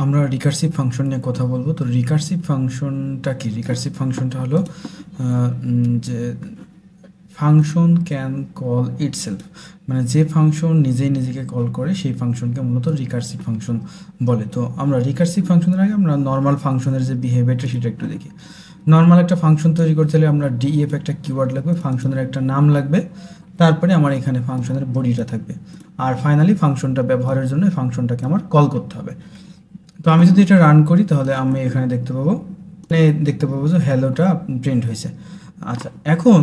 আমরা recursive function নিয়ে কথা বলবো। তো রিকার্সিভ ফাংশনটা কি? রিকার্সিভ ফাংশনটা হলো যে ফাংশন ক্যান কল ইটসেলফ, মানে যে ফাংশন নিজেই নিজেকে কল করে সেই ফাংশনকে মূলত রিকার্সিভ ফাংশন বলে। তো আমরা রিকার্সিভ ফাংশনের আগে আমরা নর্মাল ফাংশনের যে বিহেভিয়ারটা সেটা একটু দেখি। নর্মাল একটা ফাংশন তৈরি করতে হলে আমরা ডিএফ একটা কিওয়ার্ড লাগবে, ফাংশনের একটা নাম লাগবে, তারপরে আমার এখানে ফাংশনের বডিটা থাকবে, আর ফাইনালি ফাংশনটা ব্যবহারের জন্য ফাংশনটাকে আমার কল করতে হবে। তো আমি যদি এটা রান করি তাহলে আমি এখানে দেখতে পাবো যে হ্যালোটা প্রিন্ট হয়েছে। আচ্ছা, এখন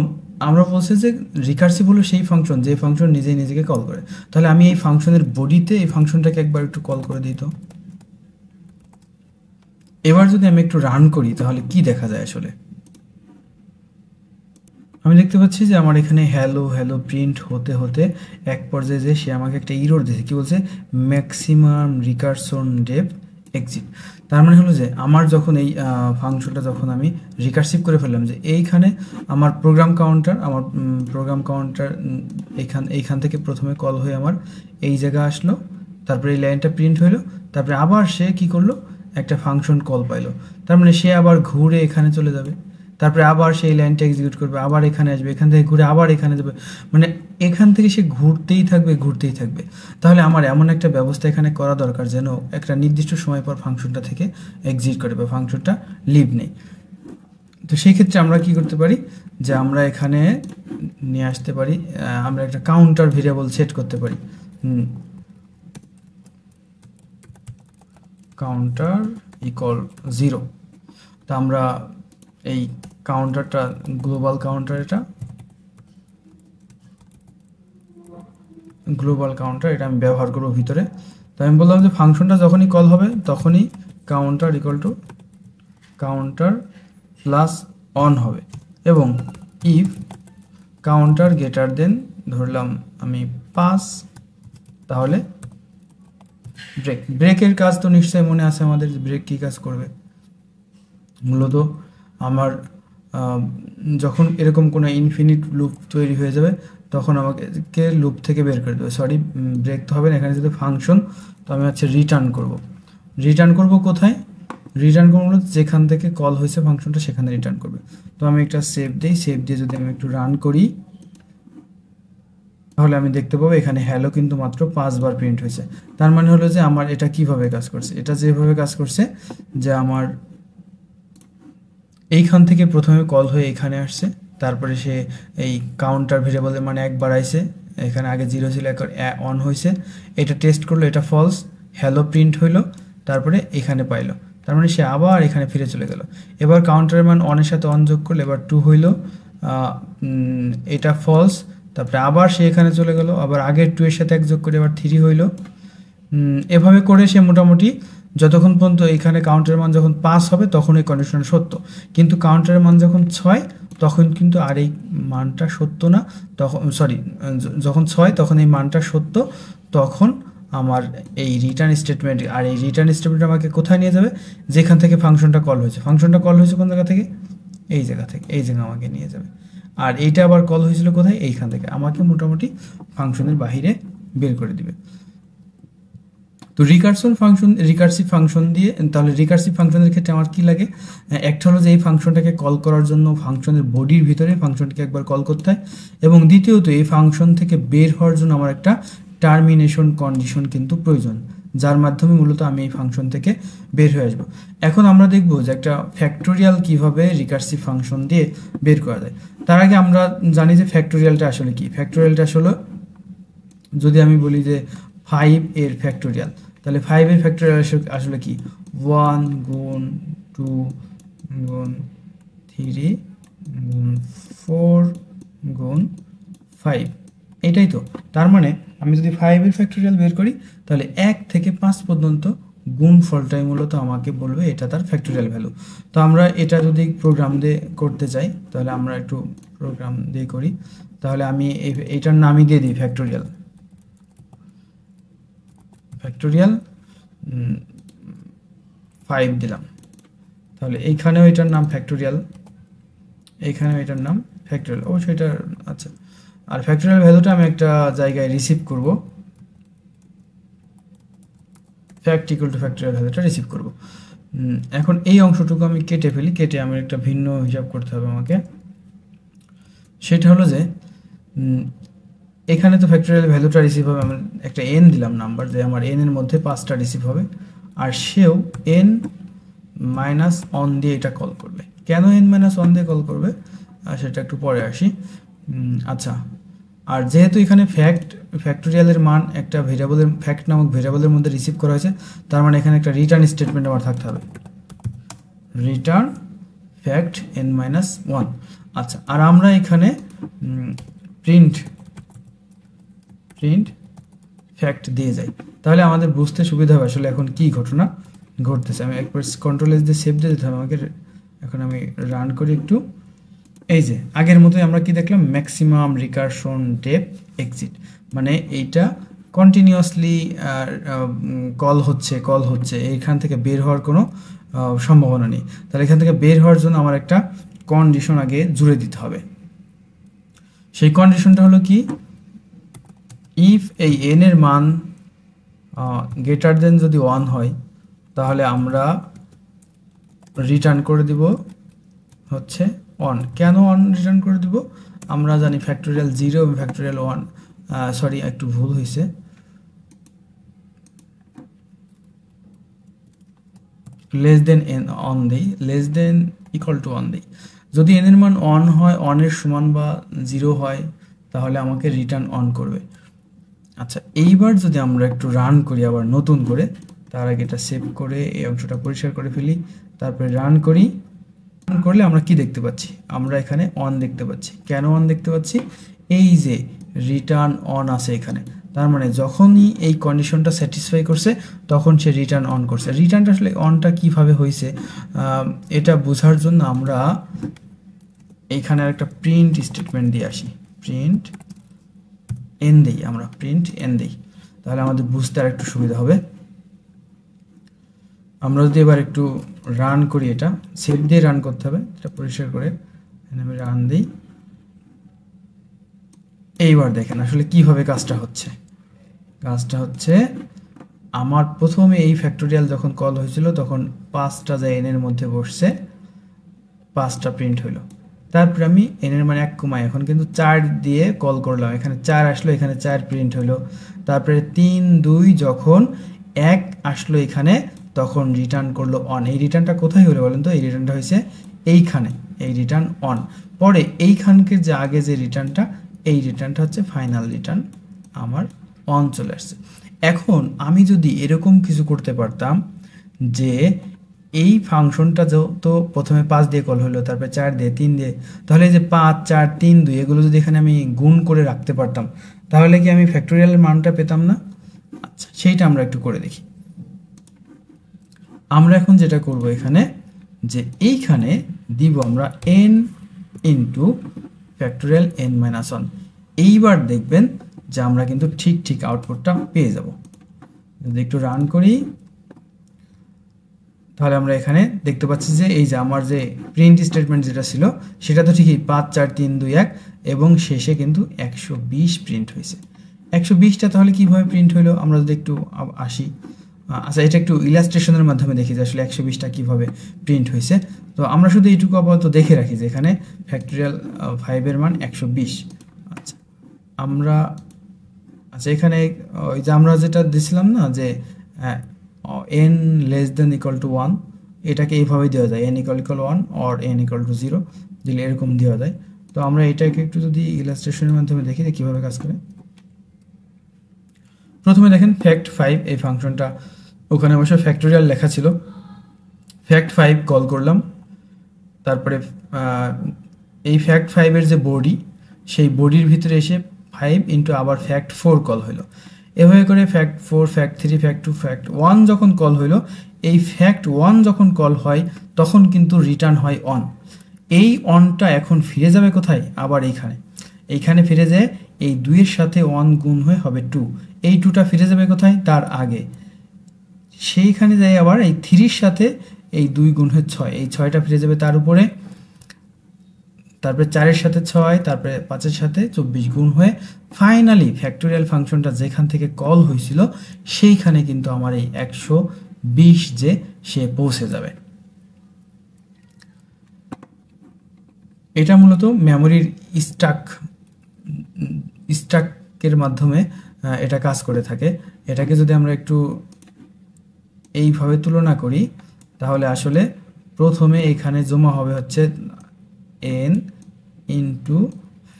আমরা বলছি যে রিকার্সিভ হলো সেই ফাংশন যে ফাংশন নিজেই নিজেকে কল করে। তাহলে আমি এই ফাংশনের বডিতে এই ফাংশনটাকে একবার একটু কল করে দিই। তো এবার যদি আমি একটু রান করি তাহলে কি দেখা যায়? আসলে আমি দেখতে পাচ্ছি যে আমার এখানে হ্যালো হ্যালো প্রিন্ট হতে হতে এক পর্যায়ে যে সে আমাকে একটা ইরর দিয়েছে। কি বলছে? Maximum recursion depth exceed. তার মানে হলো যে আমার যখন এই ফাংশনটা যখন আমি রিকার্সিভ করে ফেললাম, যে এইখানে আমার প্রোগ্রাম কাউন্টার এইখান থেকে প্রথমে কল হয়ে আমার এই জায়গায় আসলো, তারপরে এই লাইনটা প্রিন্ট হইলো, তারপরে আবার সে কি করলো? একটা ফাংশন কল পাইলো। তার মানে সে আবার ঘুরে এখানে চলে যাবে, তারপরে আবার সেই লাইনটা এক্সিকিউট করবে, আবার এখানে আসবে, এখান থেকে ঘুরে আবার এখানে যাবে, মানে এখান থেকে সে ঘুরতেই থাকবে। তাহলে আমার এমন একটা ব্যবস্থা এখানে করা দরকার যেন একটা নির্দিষ্ট সময় পর ফাংশনটা থেকে এক্সিট করে বা ফাংশনটা লিভ নেই। তো সেই ক্ষেত্রে আমরা কি করতে পারি? যে আমরা এখানে নিয়ে আসতে পারি, আমরা একটা কাউন্টার ভেরিয়েবল সেট করতে পারি। Counter equal 0। তো আমরা এই কাউন্টারটা গ্লোবাল কাউন্টার, এটা আমি ব্যবহার করবো ভিতরে। তো আমি বললাম যে ফাংশনটা যখনই কল হবে তখনই counter equal to counter plus on হবে, এবং ইফ কাউন্টার গ্রেটার দেন ধরলাম আমি 5, তাহলে ব্রেকের কাজ তো নিশ্চয়ই মনে আছে আমাদের। ব্রেক কী কাজ করবে? মূলত আমার যখন এরকম কোনো ইনফিনিট লুপ তৈরি হয়ে যাবে তখন আমাকে লুপ থেকে বের করে দেবে। সরি, ব্রেক তো হবে না, এখানে যদি ফাংশন, তো আমি রিটার্ন করব কোথায়? রিটার্ন করবো যেখান থেকে কল হয়েছে ফাংশনটা সেখানে রিটার্ন করবে। তো আমি একটা সেভ দিয়ে যদি আমি একটু রান করি তাহলে আমি দেখতে পাবো এখানে হ্যালো কিন্তু মাত্র 5 বার প্রিন্ট হয়েছে। তার মানে হলো যে আমার এটা কিভাবে কাজ করছে? এটা যেভাবে কাজ করছে যে আমার এইখান থেকে প্রথমে কল হয়ে এখানে আসছে, তারপরে সে এই কাউন্টার ভেরিয়েবলের মানে একবার আইছে, এখানে আগে 0 ছিল এখন অন হয়েছে, এটা টেস্ট করলো, এটা ফলস, হ্যালো প্রিন্ট হইলো, তারপরে এখানে পাইলো, তার মানে সে আবার এখানে ফিরে চলে গেল। এবার কাউন্টারের মান অনের সাথে অন যোগ করলে এবার 2 হইলো, এটা ফলস, তারপরে আবার সে এখানে চলে গেল, আবার আগের 2 এর সাথে 1 যোগ করে এবার 3 হইলো। এভাবে করে সে মোটামুটি যতক্ষণ পর্যন্ত এখানে কাউন্টারের মান যখন 5 হবে তখন এই কন্ডিশন সত্য, কিন্তু কাউন্টারের মান যখন 6 তখন কিন্তু আর এই মানটা সত্য না। তখন যখন 6 তখন এই মানটা সত্য, তখন আমার এই রিটার্ন স্টেটমেন্ট, আর এই রিটার্ন স্টেটমেন্ট আমাকে কোথায় নিয়ে যাবে? যেখান থেকে ফাংশনটা কল হয়েছে কোন জায়গা থেকে? এই জায়গা আমাকে নিয়ে যাবে। আর এইটা আবার কল হয়েছিল কোথায়? এইখান থেকে আমাকে মোটামুটি ফাংশনের বাহিরে বের করে দিবে। তো রিকার্সিভ ফাংশন দিয়ে, তাহলে রিকার্সিভ ফাংশনের ক্ষেত্রে আমার কি লাগে? একটা হলো যে এই ফাংশনটাকে কল করার জন্য ফাংশনের বডির ভিতরে ফাংশনটাকে একবার কল করতে হয়, এবং দ্বিতীয়ত এই ফাংশন থেকে বের হওয়ার জন্য আমার একটা টার্মিনেশন কন্ডিশন কিন্তু প্রয়োজন, যার মাধ্যমে মূলত আমি এই ফাংশন থেকে বের হয়ে আসবো। এখন আমরা দেখব যে একটা ফ্যাক্টোরিয়াল কিভাবে রিকার্সিভ ফাংশন দিয়ে বের করা যায়। তার আগে আমরা জানি যে ফ্যাক্টোরিয়ালটা আসলে কি। ফ্যাক্টোরিয়ালটা আসলে, যদি আমি বলি যে 5 এর ফ্যাক্টোরিয়াল, তাহলে 5 এর ফ্যাক্টোরিয়াল আসলে কি? 1 গুণ 2 গুণ 3 গুণ 4 গুণ 5, এটাই তো। তার মানে আমি যদি 5 এর ফ্যাক্টোরিয়াল বের করি তাহলে 1 থেকে 5 পর্যন্ত গুণফলটাই মূলত আমাকে বলবে এটা তার ফ্যাক্টোরিয়াল ভ্যালু। তো আমরা এটা যদি প্রোগ্রাম দিয়ে করতে চাই তাহলে আমরা একটু প্রোগ্রাম দিয়ে করি। তাহলে আমি এইটার নামই দিয়ে দিই ফ্যাক্টোরিয়াল 5 দিলাম। তাহলে এইখানেও এটার নাম ফ্যাক্টোরিয়াল, এইখানেও এটার নাম ফ্যাক্টোরিয়াল, অবশ্যই এটা। আচ্ছা, আর ফ্যাক্টোরিয়াল ভ্যালুটা আমি একটা জায়গায় রিসিভ করব। ফ্যাক্ট ইকুয়াল টু ফ্যাক্টরিয়াল ভ্যালুটা রিসিভ করব। এখন এই অংশটুকু আমি কেটে ফেলি, কেটে আমার একটা ভিন্ন হিসাব করতে হবে আমাকে। সেটা হলো যে এখানে তো ফ্যাক্টরিয়াল ভ্যালুটা রিসিভ হবে, আমি একটা এন দিলাম নাম্বার, যে আমার এন এর মধ্যে 5টা রিসিভ হবে, আর সেও এন মাইনাস অন দিয়ে এটা কল করবে। কেন এন মাইনাস অন দিয়ে কল করবে সেটা একটু পরে আসি। আচ্ছা, আর যেহেতু এখানে ফ্যাক্টোরিয়ালের মান একটা ভেরিয়েবলের ফ্যাক্ট নামক ভেরিয়েবলের মধ্যে রিসিভ করা হয়েছে, তার মানে এখানে একটা রিটার্ন স্টেটমেন্ট আমার থাকতে হবে, return fact N minus one. আচ্ছা, আর আমরা এখানে প্রিন্ট ফ্যাক্ট দিয়ে যাই, তাহলে আমাদের বুঝতে সুবিধা হবে আসলে এখন কি ঘটনা ঘটতেছে। আমি একবার কন্ট্রোল এস দিয়ে সেভ দিয়ে দিতে হবে আমাকে। এখন আমি রান করি একটু। এই যে আগের মতোই আমরা কি দেখলাম, ম্যাক্সিমাম রিকারশন ডেপথ এক্সিট, মানে এইটা কন্টিনিউয়াসলি কল হচ্ছে, এইখান থেকে বের হওয়ার কোনো সম্ভাবনা নেই। তাহলে এখান থেকে বের হওয়ার জন্য আমার একটা কন্ডিশন আগে জুড়ে দিতে হবে। সেই কন্ডিশনটা হলো কি, ইফ এই এন এর মান গ্রেটার দেন যদি 1 হয়, তাহলে আমরা রিটার্ন করে দিব হচ্ছে 1। কেন 1 রিটার্ন করে দিব? আমরা জানি ফ্যাক্টোরিয়াল 0 এবং ফ্যাক্টোরিয়াল 1, সরি একটু ভুল হয়েছে, লেস দেন এন অন দেই, লেস দেন ইকুয়াল টু 1 দেই। যদি এন এর মান 1 হয়, 1 এর সমান বা 0 হয়, তাহলে আমাকে রিটার্ন অন করবে। আচ্ছা, এইবার যদি আমরা একটু রান করি আবার নতুন করে, তার আগে এটা সেভ করে এই অংশটা পরিষ্কার করে ফেলি, তারপরে রান করি। রান করলে আমরা কি দেখতে পাচ্ছি? আমরা এখানে অন দেখতে পাচ্ছি। কেন অন দেখতে পাচ্ছি? এই যে রিটার্ন অন আছে এখানে, তার মানে যখনই এই কন্ডিশনটা স্যাটিসফাই করছে তখন সে রিটার্ন অন করছে। রিটার্নটা আসলে অনটা কিভাবে হয়েছে এটা বোঝার জন্য আমরা এইখানে একটা প্রিন্ট স্টেটমেন্ট দিয়ে আসি, প্রিন্ট এন দেই, আমরা প্রিন্ট এন দেই, তাহলে আমাদের বুঝতে আর একটু সুবিধা হবে। আমরা যদি এবার একটু রান করি, এটা সেভ দিয়ে রান করতে হবে, এটা পরিষ্কার করে আমি রান দিই। এইবার দেখেন আসলে কিভাবে কাজটা হচ্ছে। কাজটা হচ্ছে আমার প্রথমে এই ফ্যাক্টোরিয়াল যখন কল হয়েছিল তখন 5টা যা এন এর মধ্যে বসছে, 5টা প্রিন্ট হইলো। তারপরে আমি এন এর মানে 1 কমাই, এখন কিন্তু 4 দিয়ে কল করলাম, এখানে 4 আসলো, এখানে 4 প্রিন্ট হলো। তারপরে 3 2 যখন 1 আসলো এখানে, তখন রিটার্ন করলো অন। এই রিটার্নটা কোথায় হলো বলেন তো? এই রিটার্নটা হয়েছে এইখানে, এই রিটার্ন অন। পরে এইখানকে যে আগে যে রিটার্নটা, এই রিটার্নটা হচ্ছে ফাইনাল রিটার্ন, আমার অন চলে আসছে। এখন আমি যদি এরকম কিছু করতে পারতাম যে এই ফাংশনটা তো প্রথমে 5 দিয়ে কল হলো, তারপরে 4 দিয়ে, 3 দিয়ে, তাহলে এই যে 5 4 3 2 এগুলো যদি এখানে আমি গুণ করে রাখতে পারতাম, তাহলে কি আমি ফ্যাক্টোরিয়ালের মানটা পেতাম না? আচ্ছা, সেইটা আমরা একটু করে দেখি। আমরা এখন যেটা করব এখানে, যে এইখানে দিব আমরা n into factorial n minus 1। এইবার দেখবেন যে আমরা কিন্তু ঠিক আউটপুটটা পেয়ে যাব। যদি একটু রান করি, তাহলে আমরা এখানে দেখতে পাচ্ছি যে এই যে আমার যে প্রিন্ট স্টেটমেন্ট যেটা ছিল সেটা তো ঠিকই 5 4 3 2 1, এবং শেষে কিন্তু 120 প্রিন্ট হয়েছে। 120টা তাহলে কিভাবে প্রিন্ট হলো আমরা যদি একটু আসি। আচ্ছা, এটা একটু ইলাস্ট্রেশনের মাধ্যমে দেখি যে আসলে 120টা কিভাবে প্রিন্ট হয়েছে। তো আমরা শুধু এইটুকু আপাতত দেখে রাখি যে এখানে ফ্যাক্টোরিয়াল 5 এর মান 120। আচ্ছা, আমরা এখানে ওই যে আমরা যেটা দিছিলাম না যে n less than equal to 1, এটাকে এইভাবে দেওয়া যায়, n equal 1 or n equal to 0 দিলে এরকম দেওয়া যায়। তো আমরা এটাকে একটু যদি ইলাস্ট্রেশনের মাধ্যমে দেখি যে কীভাবে কাজ করে। প্রথমে দেখেন ফ্যাক্ট 5, এই ফাংশনটা ওখানে অবশ্য ফ্যাক্টোরিয়াল লেখা ছিল। ফ্যাক্ট 5 কল করলাম, তারপরে এই ফ্যাক্ট 5 এর যে বডি, সেই বডির ভিতরে এসে 5 ইন্টু আবার ফ্যাক্ট 4 কল হইলো। এভাবে করে ফ্যাক্ট 4 ফ্যাক্ট 3 ফ্যাক্ট 2 ফ্যাক্ট 1 যখন কল হইলো, এই ফ্যাক্ট 1 যখন কল হয় তখন কিন্তু রিটার্ন হয় অন। এই অনটা এখন ফিরে যাবে কোথায়? আবার এইখানে ফিরে যায়, এই 2 এর সাথে 1 গুণ হয়ে হবে 2, এই 2টা ফিরে যাবে কোথায়? তার আগে। সেইখানে যায় আবার এই 3 এর সাথে এই 2 গুণ হয়ে 6, এই 6টা ফিরে যাবে তার উপরে। তারপরে 4-এর সাথে 6, তারপরে 5-এর সাথে 24 গুণ হয়ে ফাইনালি ফ্যাক্টোরিয়াল ফাংশনটা যেখান থেকে কল হয়েছিল সেইখানে কিন্তু আমার এই 120 যে সে পৌঁছে যাবে। এটা মূলত মেমোরির স্ট্যাকের মাধ্যমে এটা কাজ করে থাকে। এটাকে যদি আমরা একটু এইভাবে তুলনা করি তাহলে আসলে প্রথমে এখানে জমা হবে হচ্ছে n into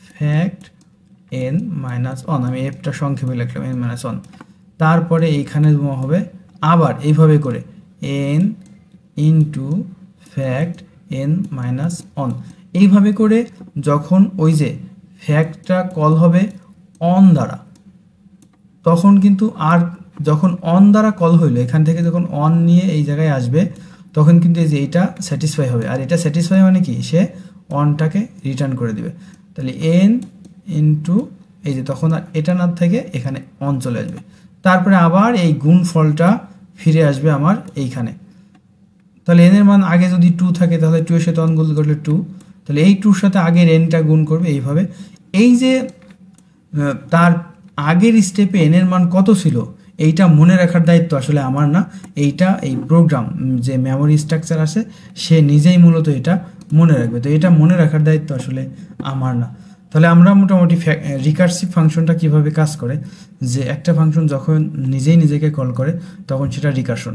fact n minus 1, আমি এফটা সংক্ষেপে লিখলাম n মাইনাস 1। তারপরে এইখানে জমা হবে আবার এইভাবে করে n into fact n minus 1। এইভাবে করে যখন ওই যে ফ্যাক্টটা কল হবে অন দ্বারা, তখন কিন্তু আর যখন অন দ্বারা কল হইলো এখান থেকে যখন অন নিয়ে এই জায়গায় আসবে তখন কিন্তু এই যে এইটা স্যাটিসফাই হবে। আর এটা স্যাটিসফাই মানে কি, সে অনটাকে রিটার্ন করে দিবে। তাহলে n ইন্টু এই যে তখন আর এটা না থেকে এখানে অন চলে আসবে। তারপরে আবার এই গুণ ফলটা ফিরে আসবে আমার এইখানে। তাহলে n এর মান আগে যদি 2 থাকে তাহলে 2 এর সাথে অন গুণ করলে 2, তাহলে এই 2 এর সাথে আগের nটা গুণ করবে এইভাবে। এই যে তার আগের স্টেপে n এর মান কত ছিল এইটা মনে রাখার দায়িত্ব আসলে আমার না, এইটা এই প্রোগ্রাম যে মেমোরি স্ট্রাকচার আছে সে নিজেই মূলত এটা মনে রাখবে। তো এটা মনে রাখার দায়িত্ব আসলে আমার না। তাহলে আমরা মোটামুটি রিকার্সিভ ফাংশনটা কিভাবে কাজ করে, যে একটা ফাংশন যখন নিজেই নিজেকে কল করে তখন সেটা রিকারশন।